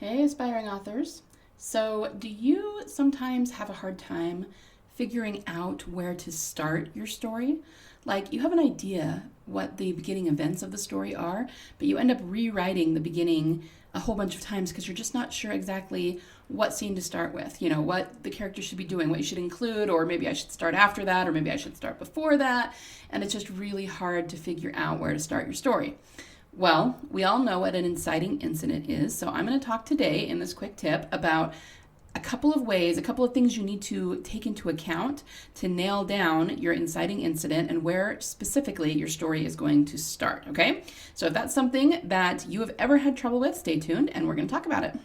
Hey, aspiring authors. So, do you sometimes have a hard time figuring out where to start your story? Like, you have an idea what the beginning events of the story are, but you end up rewriting the beginning a whole bunch of times because you're just not sure exactly what scene to start with, what the character should be doing, what you should include, or maybe I should start after that, or maybe I should start before that, and it's just really hard to figure out where to start your story. Well, we all know what an inciting incident is, so I'm going to talk today in this quick tip about a couple of ways, a couple of things you need to take into account to nail down your inciting incident and where specifically your story is going to start, okay? So if that's something that you have ever had trouble with, stay tuned and we're going to talk about it.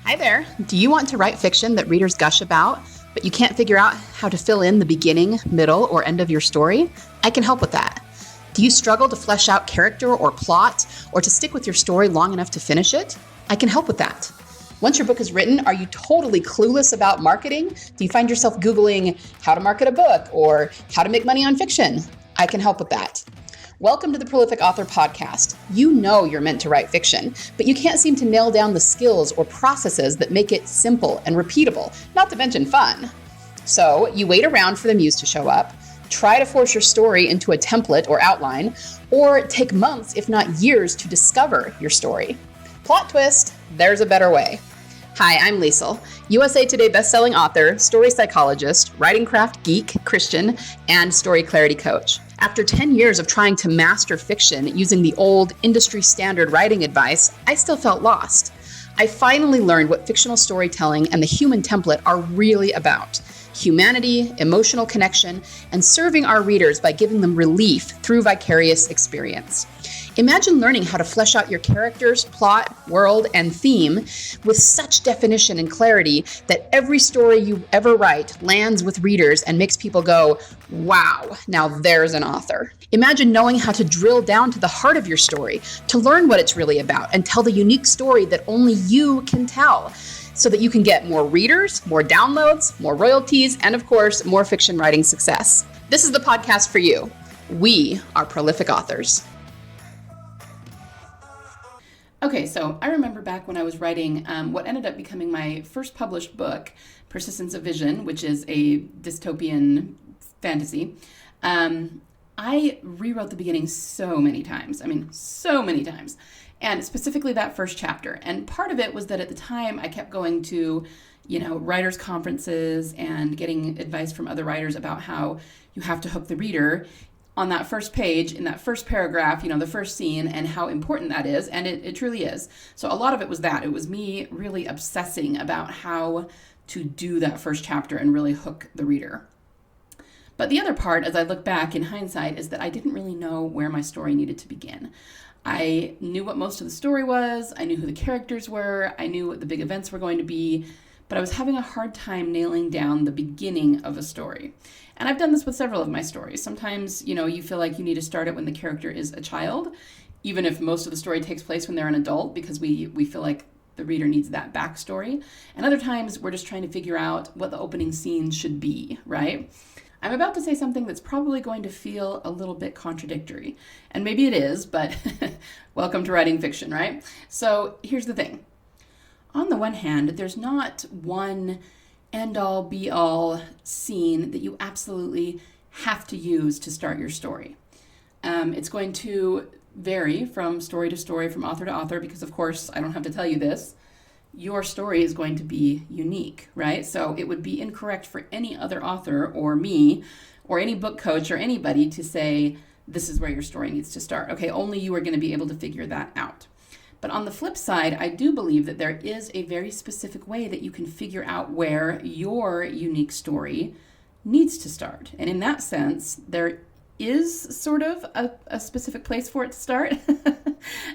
Hi there. Do you want to write fiction that readers gush about, but you can't figure out how to fill in the beginning, middle, or end of your story? I can help with that. Do you struggle to flesh out character or plot, or to stick with your story long enough to finish it? I can help with that. Once your book is written, are you totally clueless about marketing? Do you find yourself Googling how to market a book or how to make money on fiction? I can help with that. Welcome to the Prolific Author Podcast. You know you're meant to write fiction, but you can't seem to nail down the skills or processes that make it simple and repeatable, not to mention fun. So you wait around for the muse to show up, try to force your story into a template or outline, or take months, if not years, to discover your story. Plot twist, there's a better way. Hi, I'm Liesl, USA Today bestselling author, story psychologist, writing craft geek, Christian, and story clarity coach. After 10 years of trying to master fiction using the old industry standard writing advice, I still felt lost. I finally learned what fictional storytelling and the human template are really about. Humanity, emotional connection, and serving our readers by giving them relief through vicarious experience. Imagine learning how to flesh out your characters, plot, world, and theme with such definition and clarity that every story you ever write lands with readers and makes people go, wow, now there's an author. Imagine knowing how to drill down to the heart of your story, to learn what it's really about, and tell the unique story that only you can tell, so that you can get more readers, more downloads, more royalties, and of course, more fiction writing success. This is the podcast for you. We are prolific authors. Okay, so I remember back when I was writing what ended up becoming my first published book, Persistence of Vision, which is a dystopian fantasy. I rewrote the beginning so many times. So many times. And specifically that first chapter. And part of it was that at the time I kept going to, writers' conferences and getting advice from other writers about how you have to hook the reader on that first page, in that first paragraph, the first scene, and how important that is. And it truly is. So a lot of it was that. It was me really obsessing about how to do that first chapter and really hook the reader. But the other part, as I look back in hindsight, is that I didn't really know where my story needed to begin. I knew what most of the story was, I knew who the characters were, I knew what the big events were going to be, but I was having a hard time nailing down the beginning of a story. And I've done this with several of my stories. Sometimes, you feel like you need to start it when the character is a child, even if most of the story takes place when they're an adult, because we feel like the reader needs that backstory. And other times, we're just trying to figure out what the opening scene should be, right? I'm about to say something that's probably going to feel a little bit contradictory. And maybe it is, but welcome to writing fiction, right? So here's the thing. On the one hand, there's not one end-all, be-all scene that you absolutely have to use to start your story. It's going to vary from story to story, from author to author, because of course, I don't have to tell you this, your story is going to be unique, right? So it would be incorrect for any other author or me or any book coach or anybody to say, this is where your story needs to start. Okay, only you are going to be able to figure that out. But on the flip side, I do believe that there is a very specific way that you can figure out where your unique story needs to start. And in that sense, there is sort of a specific place for it to start.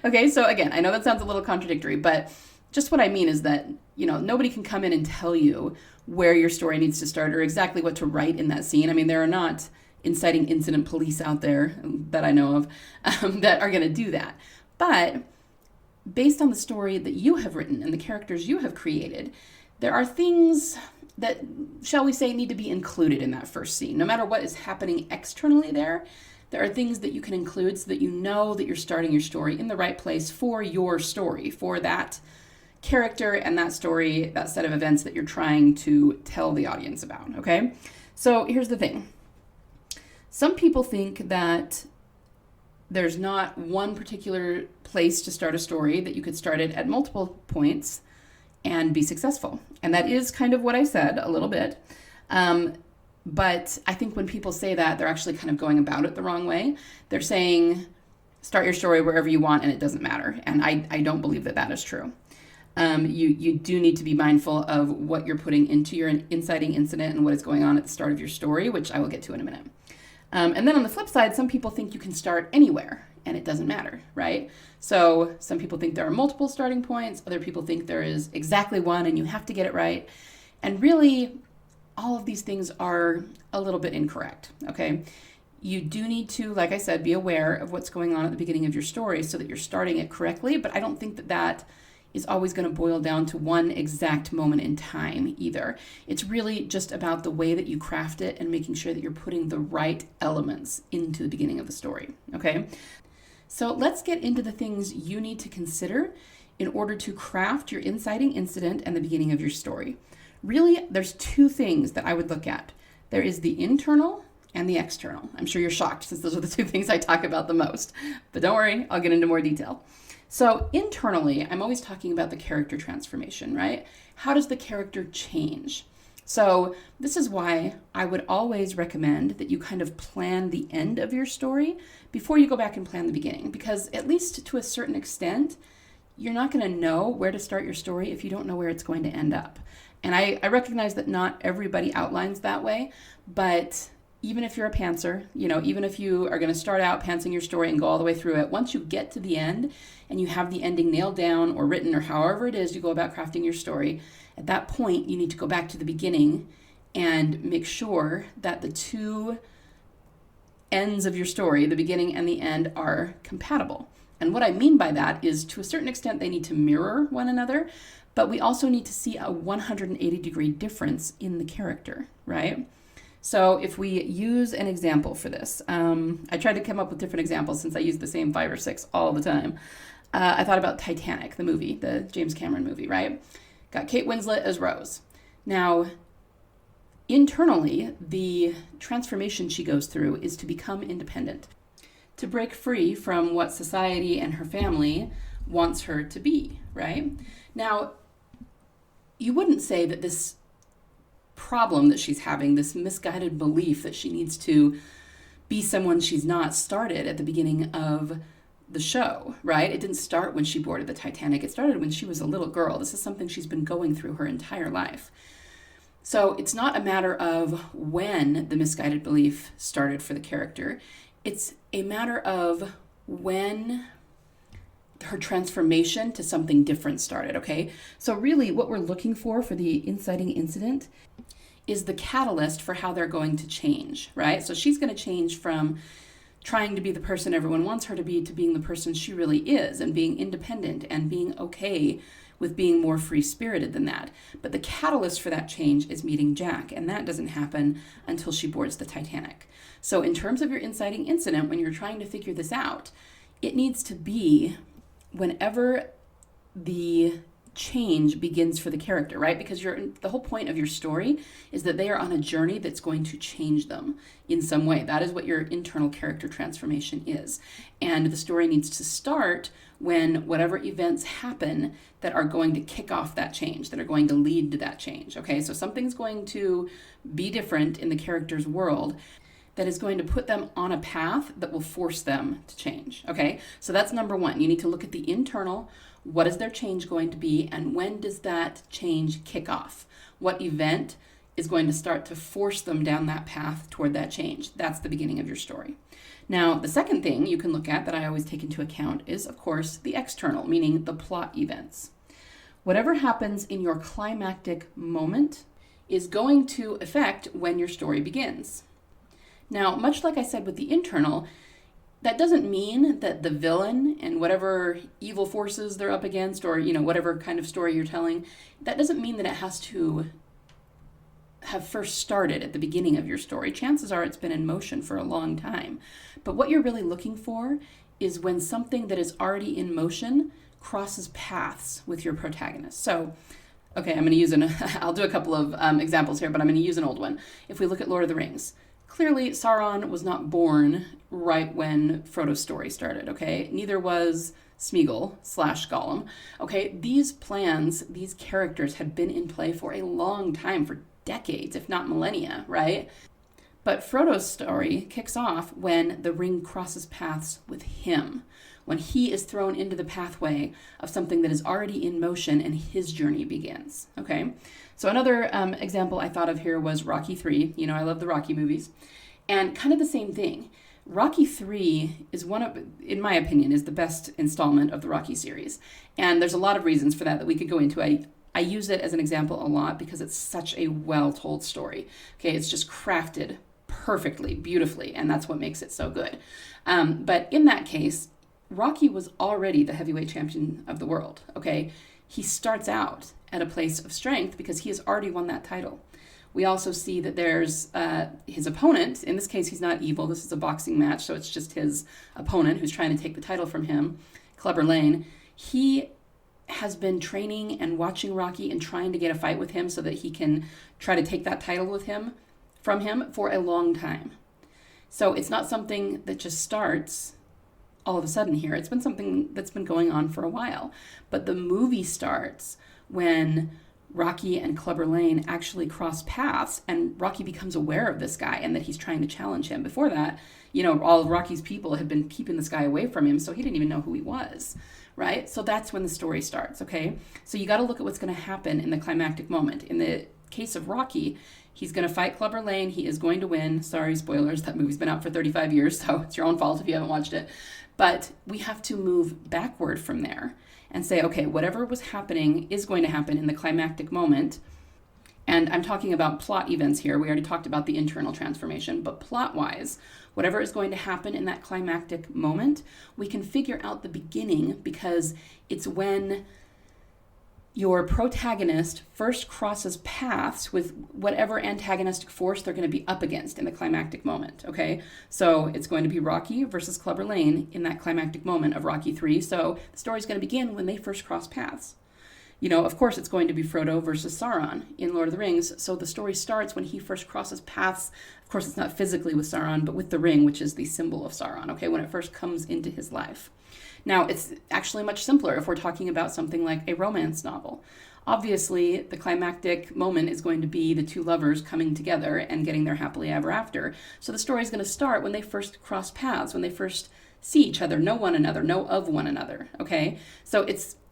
Okay, so again, I know that sounds a little contradictory, but just what I mean is that, nobody can come in and tell you where your story needs to start or exactly what to write in that scene. There are not inciting incident police out there that I know of that are going to do that. But based on the story that you have written and the characters you have created, there are things that, shall we say, need to be included in that first scene. No matter what is happening externally there, there are things that you can include so that you know that you're starting your story in the right place for your story, for that character and that story, that set of events that you're trying to tell the audience about, okay? So here's the thing. Some people think that there's not one particular place to start a story, that you could start it at multiple points and be successful. And that is kind of what I said a little bit. But I think when people say that, they're actually kind of going about it the wrong way. They're saying, start your story wherever you want and it doesn't matter. And I don't believe that that is true. You do need to be mindful of what you're putting into your inciting incident and what is going on at the start of your story, which I will get to in a minute. And then on the flip side, some people think you can start anywhere and it doesn't matter, right? So some people think there are multiple starting points. Other people think there is exactly one and you have to get it right. And really, all of these things are a little bit incorrect, okay? You do need to, like I said, be aware of what's going on at the beginning of your story so that you're starting it correctly, but I don't think that that is always going to boil down to one exact moment in time either. It's really just about the way that you craft it and making sure that you're putting the right elements into the beginning of the story, okay? So let's get into the things you need to consider in order to craft your inciting incident and the beginning of your story. Really, there's two things that I would look at. There is the internal and the external. I'm sure you're shocked since those are the two things I talk about the most, but don't worry, I'll get into more detail. So internally, I'm always talking about the character transformation, right? How does the character change? So this is why I would always recommend that you kind of plan the end of your story before you go back and plan the beginning, because at least to a certain extent, you're not going to know where to start your story if you don't know where it's going to end up. And I recognize that not everybody outlines that way, but even if you're a pantser, even if you are going to start out pantsing your story and go all the way through it, once you get to the end and you have the ending nailed down or written or however it is you go about crafting your story, at that point you need to go back to the beginning and make sure that the two ends of your story, the beginning and the end, are compatible. And what I mean by that is, to a certain extent, they need to mirror one another, but we also need to see a 180-degree difference in the character, right? So if we use an example for this, I tried to come up with different examples since I use the same 5 or 6 all the time. I thought about Titanic, the movie, the James Cameron movie, right? Got Kate Winslet as Rose. Now, internally, the transformation she goes through is to become independent, to break free from what society and her family wants her to be, right? Now, you wouldn't say that this problem that she's having, this misguided belief that she needs to be someone she's not, started at the beginning of the show, right? It didn't start when she boarded the Titanic. It started when she was a little girl. This is something she's been going through her entire life. So it's not a matter of when the misguided belief started for the character. It's a matter of when her transformation to something different started, okay? So really what we're looking for the inciting incident is the catalyst for how they're going to change, right? So she's going to change from trying to be the person everyone wants her to being the person she really is, and being independent and being okay with being more free-spirited than that. But the catalyst for that change is meeting Jack, and that doesn't happen until she boards the Titanic. So in terms of your inciting incident, when you're trying to figure this out, it needs to be whenever the change begins for the character, right? Because the whole point of your story is that they are on a journey that's going to change them in some way. That is what your internal character transformation is. And the story needs to start when whatever events happen that are going to kick off that change, that are going to lead to that change, okay? So something's going to be different in the character's world that is going to put them on a path that will force them to change, okay? So that's number one. You need to look at the internal. What is their change going to be, and when does that change kick off? What event is going to start to force them down that path toward that change? That's the beginning of your story. Now, the second thing you can look at that I always take into account is, of course, the external, meaning the plot events. Whatever happens in your climactic moment is going to affect when your story begins. Now, much like I said with the internal, that doesn't mean that the villain and whatever evil forces they're up against, or whatever kind of story you're telling, that doesn't mean that it has to have first started at the beginning of your story, chances are it's been in motion for a long time. But what you're really looking for is when something that is already in motion crosses paths with your protagonist. So, okay, I'm going to use I'll do a couple of examples here, but I'm going to use an old one. If we look at Lord of the Rings, clearly Sauron was not born right when Frodo's story started, okay? Neither was Smeagol/Gollum. Okay, these plans, these characters had been in play for a long time, for decades, if not millennia, right? But Frodo's story kicks off when the ring crosses paths with him, when he is thrown into the pathway of something that is already in motion and his journey begins, okay? So another example I thought of here was Rocky 3. You know, I love the Rocky movies. And kind of the same thing. Rocky 3 is in my opinion, is the best installment of the Rocky series. And there's a lot of reasons for that we could go into. I use it as an example a lot because it's such a well-told story. Okay, it's just crafted perfectly, beautifully, and that's what makes it so good. But in that case, Rocky was already the heavyweight champion of the world, okay? He starts out at a place of strength because he has already won that title. We also see that there's his opponent. In this case, he's not evil. This is a boxing match, so it's just his opponent who's trying to take the title from him, Clubber Lang. He has been training and watching Rocky and trying to get a fight with him so that he can try to take that title from him for a long time. So it's not something that just starts all of a sudden here. It's been something that's been going on for a while. But the movie starts when Rocky and Clubber Lang actually cross paths and Rocky becomes aware of this guy and that he's trying to challenge him. Before that, you know, all of Rocky's people had been keeping this guy away from him, so he didn't even know who he was, right? So that's when the story starts, okay? So you got to look at what's going to happen in the climactic moment. In the case of Rocky, he's going to fight Clubber Lang. He is going to win. Sorry, spoilers. That movie's been out for 35 years, so it's your own fault if you haven't watched it. But we have to move backward from there and say, okay, whatever was happening is going to happen in the climactic moment. And I'm talking about plot events here. We already talked about the internal transformation, but plot-wise, whatever is going to happen in that climactic moment, we can figure out the beginning because it's when your protagonist first crosses paths with whatever antagonistic force they're going to be up against in the climactic moment, okay? So it's going to be Rocky versus Clubber Lang in that climactic moment of Rocky 3. So the story's going to begin when they first cross paths. You know, of course, it's going to be Frodo versus Sauron in Lord of the Rings. So the story starts when he first crosses paths. Of course, it's not physically with Sauron, but with the ring, which is the symbol of Sauron, okay, when it first comes into his life. Now, it's actually much simpler if we're talking about something like a romance novel. Obviously, the climactic moment is going to be the two lovers coming together and getting their happily ever after. So the story is going to start when they first cross paths, when they first see each other, know one another, know of one another, okay? So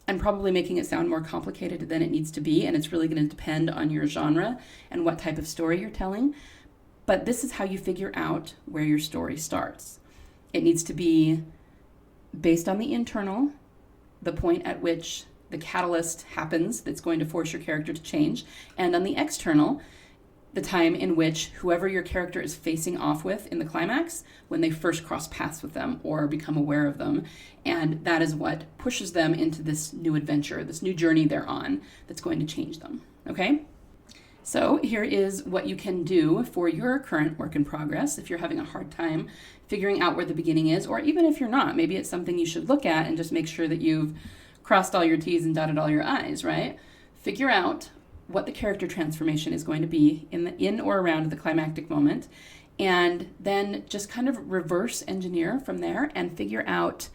I'm probably making it sound more complicated than it needs to be, and it's really going to depend on your genre and what type of story you're telling. But this is how you figure out where your story starts. It needs to be based on the internal, the point at which the catalyst happens that's going to force your character to change, and on the external, the time in which whoever your character is facing off with in the climax, when they first cross paths with them or become aware of them. And that is what pushes them into this new adventure, this new journey they're on that's going to change them, okay? So here is what you can do for your current work in progress if you're having a hard time figuring out where the beginning is, or even if you're not. Maybe it's something you should look at and just make sure that you've crossed all your T's and dotted all your I's, right? Figure out what the character transformation is going to be in or around the climactic moment, and then just kind of reverse engineer from there and figure out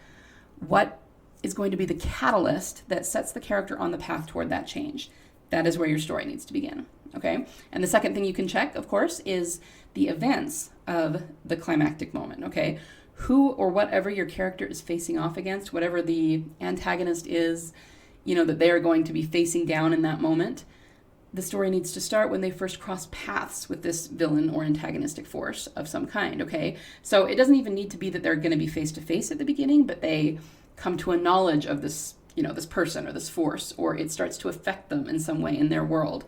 what is going to be the catalyst that sets the character on the path toward that change. That is where your story needs to begin, okay? And the second thing you can check, of course, is the events of the climactic moment, okay? Who or whatever your character is facing off against, whatever the antagonist is, that they are going to be facing down in that moment, the story needs to start when they first cross paths with this villain or antagonistic force of some kind, okay? So it doesn't even need to be that they're going to be face-to-face at the beginning, but they come to a knowledge of this, this person or this force, or it starts to affect them in some way in their world.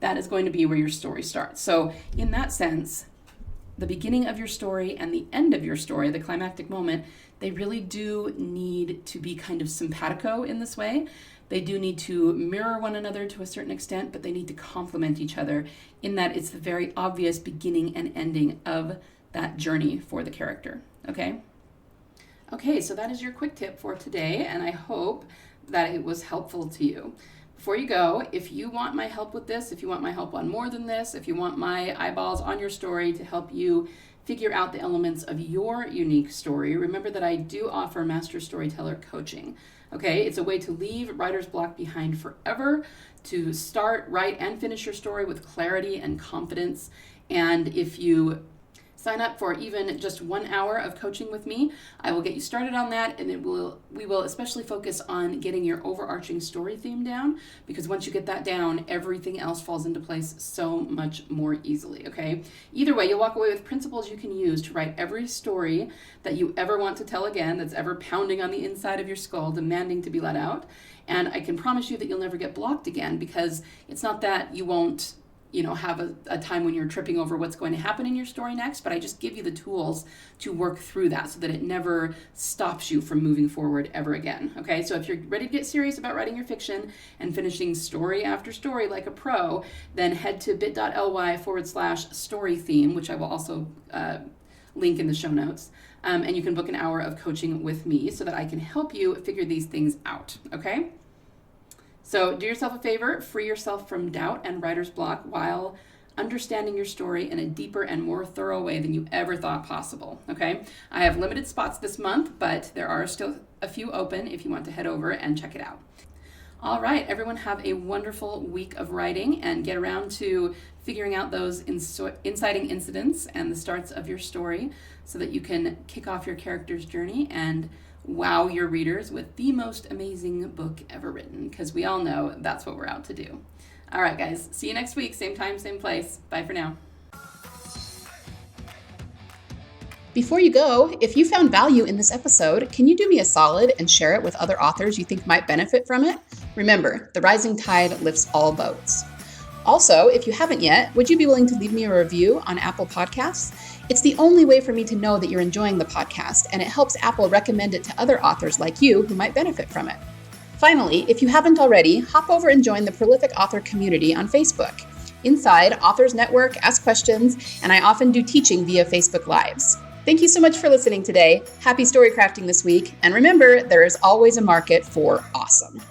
That is going to be where your story starts. So in that sense, the beginning of your story and the end of your story, the climactic moment, they really do need to be kind of simpatico in this way. They do need to mirror one another to a certain extent, but they need to complement each other in that it's the very obvious beginning and ending of that journey for the character, okay? Okay, so that is your quick tip for today, and I hope that it was helpful to you. Before you go, if you want my help with this, if you want my help on more than this, if you want my eyeballs on your story to help you figure out the elements of your unique story, remember that I do offer Master Storyteller coaching. Okay, it's a way to leave writer's block behind forever, to start, write, and finish your story with clarity and confidence. And if you sign up for even just 1 hour of coaching with me, I will get you started on that, and we will especially focus on getting your overarching story theme down, because once you get that down, everything else falls into place so much more easily, okay? Either way, you'll walk away with principles you can use to write every story that you ever want to tell again, that's ever pounding on the inside of your skull, demanding to be let out. And I can promise you that you'll never get blocked again, because it's not that you won't have a time when you're tripping over what's going to happen in your story next, but I just give you the tools to work through that so that it never stops you from moving forward ever again, okay? So if you're ready to get serious about writing your fiction and finishing story after story like a pro, then head to bit.ly/story theme, which I will also link in the show notes, and you can book an hour of coaching with me so that I can help you figure these things out, okay? So do yourself a favor, free yourself from doubt and writer's block while understanding your story in a deeper and more thorough way than you ever thought possible, okay? I have limited spots this month, but there are still a few open if you want to head over and check it out. All right, everyone have a wonderful week of writing, and get around to figuring out those inciting incidents and the starts of your story so that you can kick off your character's journey and wow your readers with the most amazing book ever written, because we all know that's what we're out to do. All right, guys, see you next week, same time, same place. Bye for now. Before you go, if you found value in this episode, can you do me a solid and share it with other authors you think might benefit from it? Remember, the rising tide lifts all boats. Also, if you haven't yet, would you be willing to leave me a review on Apple Podcasts? It's the only way for me to know that you're enjoying the podcast, and it helps Apple recommend it to other authors like you who might benefit from it. Finally, if you haven't already, hop over and join the Prolific Author community on Facebook. Inside, authors network, ask questions, and I often do teaching via Facebook Lives. Thank you so much for listening today. Happy story crafting this week, and remember, there is always a market for awesome.